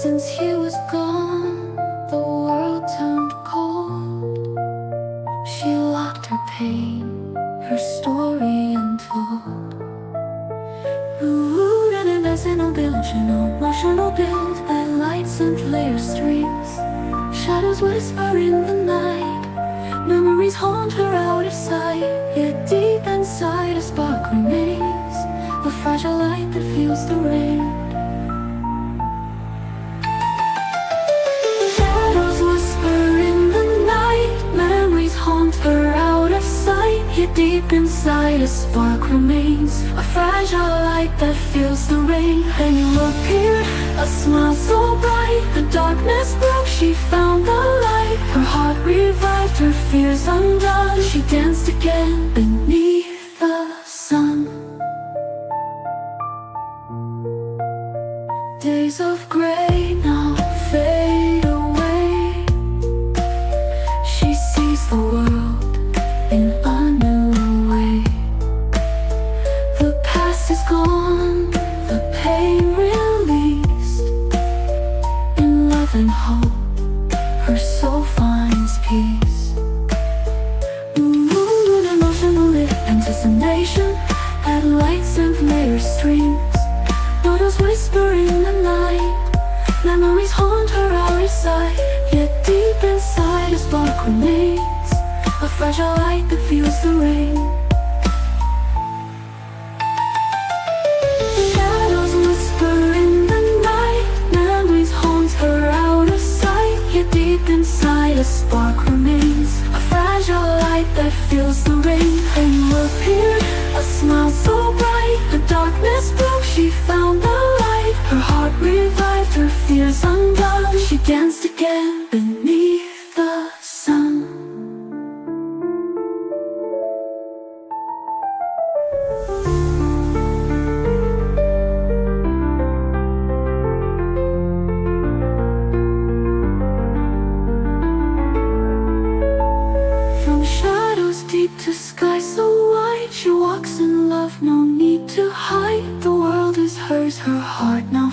Since he was gone, the world turned cold. She locked her pain, her story untold. Rooted in no village, no emotional build, by lights and layer streams. Shadows whisper in the night, memories haunt her outer sight. Yet deep inside a spark remains, a fragile light that feels the rain. Shadows whisper in the night, memories haunt her outer sight. Yet deep inside a spark remains, a fragile light that feels the rain. And you appeared, a smile so bright, the darkness broke, she found the light. Her heart revived, her fears undone, she danced again beneath the sun. Days of gray now fade away. She sees the world in a new way. The past is gone, the pain released. In love and hope, her soul finds peace. Moon emotional lit anticipation, add lights and layer streams. Notice whisper in the night, memories haunt her outer sight. Yet deep inside a spark remains, a fragile light that feels the rain. Shadows whisper in the night, memories haunt her outer sight. Yet deep inside a spark remains, a fragile light that feels the rain. And you appeared, a smile so bright, the darkness broke, she found the light. Her heart revived, her fears undone, she danced again beneath the sun. From shadows deep to sky so wide, she walks in love, no need to hide. The world is hers, her heart now